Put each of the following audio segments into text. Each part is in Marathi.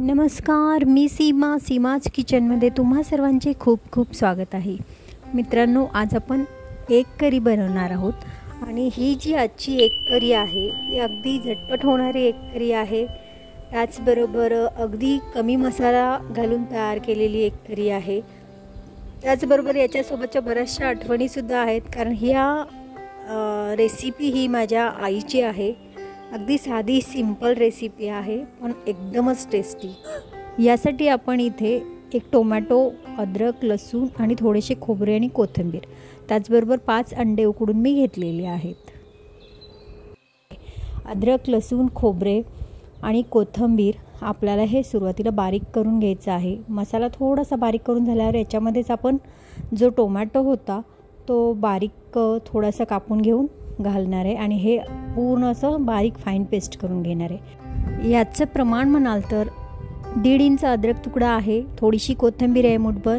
नमस्कार, मी सीमाज किचनमध्ये तुम्हा सर्वांचे खूप खूप स्वागत आहे. मित्रांनो, आज आपण एग करी बनवणार आहोत आणि ही जी आजची एग करी आहे ती अगदी झटपट होणारी एग करी आहे. त्याचबरोबर अगदी कमी मसाला घालून तयार केलेली एग करी आहे. त्याचबरोबर याच्यासोबतच्या बऱ्याचशा आठवणीसुद्धा आहेत, कारण ह्या रेसिपी ही माझ्या आईची आहे. अगदी साधी सिंपल रेसिपी आहे, पण एकदमच टेस्टी. यासाठी आपण इथे एक टोमॅटो, अद्रक, लसूण आणि थोडेसे खोबरे आणि कोथिंबीर, त्याचबरोबर 5 अंडे उकडून मी घेतलेले आहेत. अद्रक, लसूण, खोबरे आणि कोथिंबीर आपल्याला हे सुरुवातीला बारीक करून घ्यायचं आहे. मसाला थोडासा बारीक करून झाल्यावर याच्यामध्येच आपण जो टोमॅटो होता तो बारीक थोडासा कापून घेऊन घालणार आहे आणि हे पूर्ण असं बारीक फाईन पेस्ट करून घेणार आहे. याचं प्रमाण म्हणाल तर 1.5 इंच अद्रक तुकडा आहे, थोडीशी कोथिंबीर आहे मुठभर,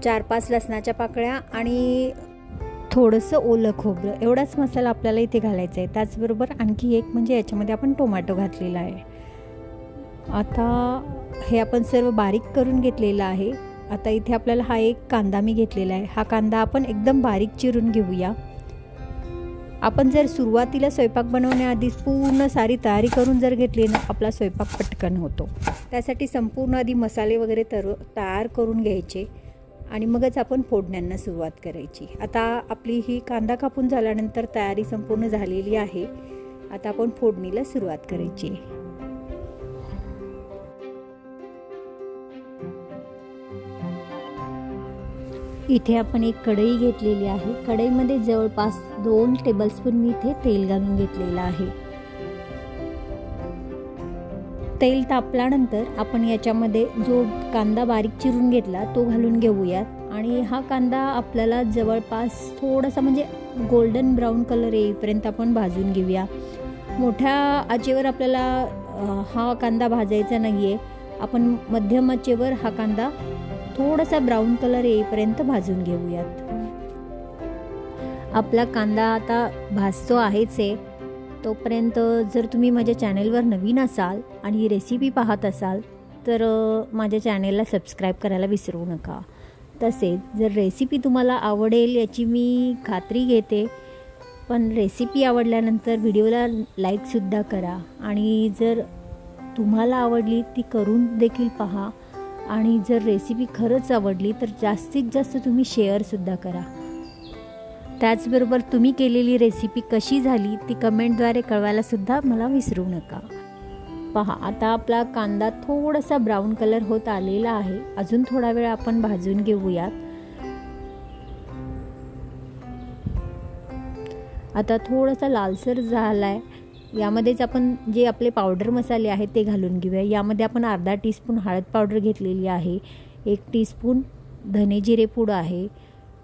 4-5 लसणाच्या पाकळ्या आणि थोडंसं ओलं खोबरं, एवढाच मसाला आपल्याला इथे घालायचा आहे. त्याचबरोबर आणखी एक म्हणजे याच्यामध्ये आपण टोमॅटो घातलेला आहे. आता हे आपण सर्व बारीक करून घेतलेलं आहे. आता इथे आपल्याला हा एक कांदा मी घेतलेला आहे. हा कांदा आपण एकदम बारीक चिरून घेऊया. आपण जर सुरुवातीला स्वयंपाक बनवण्याआधीच पूर्ण सारी तयारी करून जर घेतली ना, आपला स्वयंपाक पटकन होतो. त्यासाठी संपूर्ण आधी मसाले वगैरे तयार करून घ्यायचे आणि मगच आपण फोडण्यांना सुरुवात करायची. आता आपली ही कांदा कापून झाल्यानंतर तयारी संपूर्ण झालेली आहे. आता आपण फोडणीला सुरुवात करायची. इथे आपण एक कढई घेतलेली आहे. कढईमध्ये जवळपास 2 टेबलस्पून मी इथे तेल घालून घेतलेलं आहे. तेल तापल्यानंतर आपण याच्यामध्ये जो कांदा बारीक चिरून घेतला तो घालून घेऊयात आणि हा कांदा आपल्याला जवळपास थोडासा म्हणजे गोल्डन ब्राऊन कलर येईपर्यंत आपण भाजून घेऊया. मोठ्या आचेवर आपल्याला हा कांदा भाजायचा नाही आहे. आपण मध्यम आचेवर हा कांदा थोडासा ब्राऊन कलर येईपर्यंत भाजून घेऊयात. आपला कांदा आता भाजतो आहेच आहे. तोपर्यंत जर तुम्ही माझ्या चॅनेलवर नवीन असाल आणि ही रेसिपी पाहत असाल तर माझ्या चॅनेलला सबस्क्राईब करायला विसरू नका. तसेच जर रेसिपी तुम्हाला आवडेल याची मी खात्री घेते, पण रेसिपी आवडल्यानंतर व्हिडिओला लाईकसुद्धा करा आणि जर तुम्हाला आवडली ती करून देखील पहा आणि जर रेसिपी खरंच आवडली तर जास्तीत जास्त तुम्ही शेअरसुद्धा करा. त्याचबरोबर तुम्ही केलेली रेसिपी कशी झाली ती कमेंटद्वारे कळवायलासुद्धा मला विसरू नका. पहा, आता आपला कांदा थोडासा ब्राऊन कलर होत आलेला आहे. अजून थोडा वेळ आपण भाजून घेऊयात. आता थोडासा लालसर झाला आहे. यामध्येच आपण जे आपले पावडर मसाले आहेत ते घालून घेऊया. यामध्ये आपण अर्धा टीस्पून हळद पावडर घेतलेली आहे, 1 टीस्पून धने जिरे पूड आहे,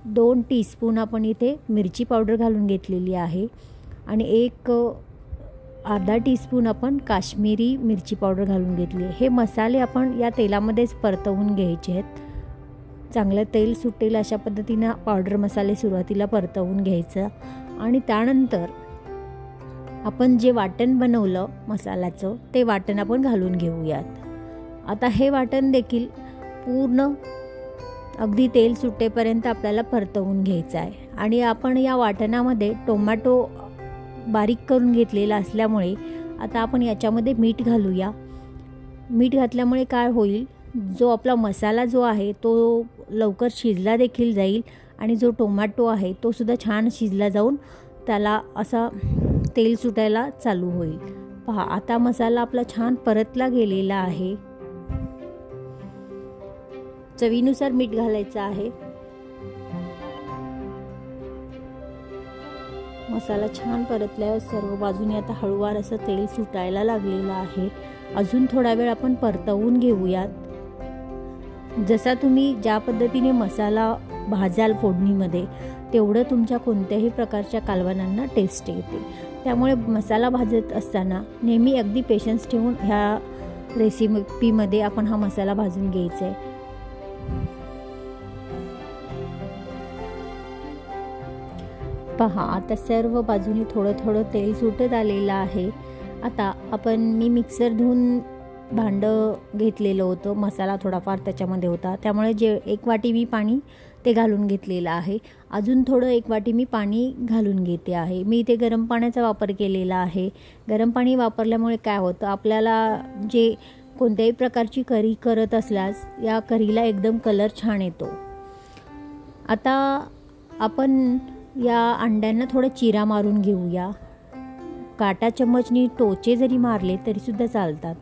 2 टीस्पून आपण इथे मिरची पावडर घालून घेतलेली आहे आणि अर्धा टीस्पून आपण काश्मीरी मिरची पावडर घालून घेतली आहे. हे मसाले आपण या तेलामध्येच परतवून घ्यायचे आहेत. चांगलं तेल सुटेल अशा पद्धतीनं पावडर मसाले सुरुवातीला परतवून घ्यायचं आणि त्यानंतर आपण जे वाटण बनवलं मसाल्याचं ते वाटण आपण घालून घेऊयात. आता हे वाटण देखील पूर्ण अगदी तेल सुटेपर्यंत आपल्याला परतवून घ्यायचं आहे आणि आपण या वाटणामध्ये टोमॅटो बारीक करून घेतलेला असल्यामुळे आता आपण याच्यामध्ये मीठ घालूया. मीठ घातल्यामुळे काय होईल, जो आपला मसाला जो आहे तो लवकर शिजला देखील जाईल आणि जो टोमॅटो आहे तो सुद्धा छान शिजला जाऊन त्याला असा तेल सुटायला चालू होईल. पहा, आता मसाला आपला छान परतला गेलेला आहे. चवीनुसार मीठ घालायचं आहे. मसाला छान परतल्यावर सर्व बाजूने आता हळूवार असं तेल सुटायला लागलेलं आहे. अजून थोडा वेळ आपण परतवून घेऊयात. जसा तुम्ही ज्या पद्धतीने मसाला भाजाल फोडणीमध्ये तेवढं तुमच्या कोणत्याही प्रकारच्या कालवणांना टेस्ट येते. त्यामुळे मसाला भाजत असताना नेहमी अगदी पेशन्स ठेवून ह्या रेसिपीमध्ये आपण हा मसाला भाजून घ्यायचा आहे. पहा, आता सर्व बाजूनी थोडं थोडं तेल सुटत आलेलं आहे. आता मी मिक्सर धुवून भांडं घेतलेलं होतं, मसाला थोडाफार त्याच्यामध्ये होता, त्यामुळे जे 1 वाटी मी पाणी ते घालून घेतलेलं आहे. अजून थोडं 1 वाटी मी पाणी घालून घेते आहे. मी इथे गरम पाण्याचा वापर केलेला आहे. गरम पाणी वापरल्यामुळे काय होतं, आपल्याला जे कोणत्याही प्रकारची करी करत असल्यास या करीला एकदम कलर छान येतो. आता आपण या अंड्यांना थोडं चिरा मारून घेऊया. काटा चम्मचनी टोचे जरी मारले तरीसुद्धा चालतात.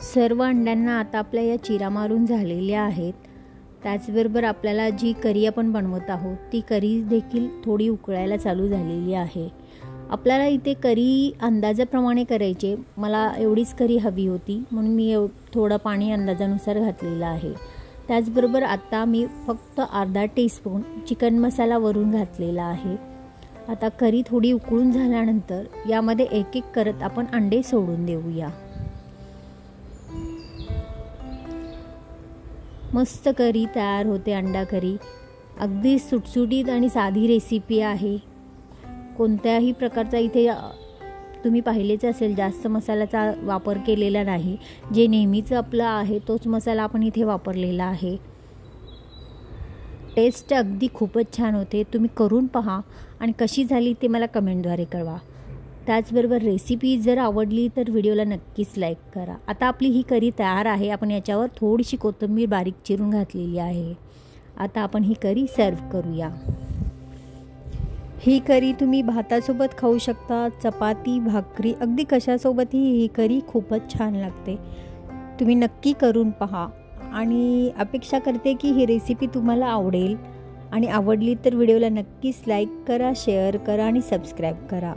सर्व अंड्यांना आता आपल्या या चिरा मारून झालेल्या आहेत. त्याचबरोबर आपल्याला जी करी आपण बनवत आहोत ती करी देखील थोडी उकळायला चालू झालेली आहे. आपल्याला इथे करी अंदाजाप्रमाणे करायचे. मला एवढीच करी हवी होती म्हणून मी थोडं पाणी अंदाजानुसार घातलेलं आहे. त्याचबरोबर आता मी फक्त अर्धा टीस्पून चिकन मसाला वरून घातलेला आहे. आता करी थोडी उकळून झाल्यानंतर यामध्ये एक एक करत आपण अंडे सोडून देऊया. मस्त करी तयार होते. अंडा करी अगदी सुटसुटीत आणि साधी रेसिपी आहे. कोणत्याही प्रकारचा इथे तुम्ही पाहिलेच असेल जास्त मसाल्याचा वापर केलेला नाही. जे नेहमीचं आपलं आहे तोच मसाला आपण इथे वापरलेला आहे. टेस्ट अगदी खूपच छान होते. तुम्ही करून पहा आणि कशी झाली ते मला कमेंटद्वारे कळवा. त्याचबरोबर रेसिपी जर आवडली तर व्हिडिओला नक्कीच लाईक करा. आता आपली ही करी तयार आहे. आपण याच्यावर थोडीशी कोथिंबीर बारीक चिरून घातलेली आहे. आता आपण ही करी सर्व करूया. ही करी तुम्ही भातासोबत खाऊ शकता, चपाती, भाकरी, अगदी कशासोबतही ही करी खूपच छान लागते. तुम्ही नक्की करून पहा आणि अपेक्षा करते की ही रेसिपी तुम्हाला आवडेल आणि आवडली तर व्हिडिओला नक्कीच लाईक करा, शेअर करा आणि सबस्क्राईब करा.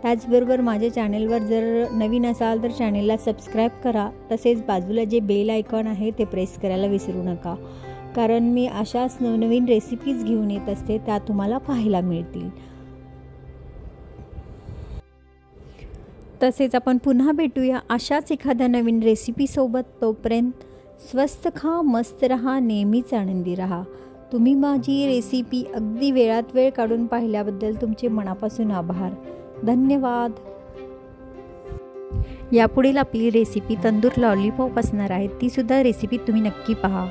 त्याचबरोबर माझ्या चॅनलवर जर नवीन असाल तर चॅनलला सबस्क्राईब करा. तसेच बाजूला जे बेल आयकॉन आहे ते प्रेस करायला विसरू नका, कारण मी अशाच नवनवीन रेसिपीज घेऊन येत असते, त्या तुम्हाला पाहायला मिळतील. तसेच आपण पुन्हा भेटूया अशाच एखाद्या नवीन रेसिपीसोबत. तोपर्यंत स्वस्त खा, मस्त रहा, नेहमीच आनंदी रहा. तुम्ही माझी रेसिपी अगदी वेळात वेळ काढून पाहिल्याबद्दल तुमचे मनापासून आभार. धन्यवाद. यापुढील आपली रेसिपी तंदूर लॉलीपॉप असणार आहे. तीसुद्धा रेसिपी तुम्ही नक्की पहा.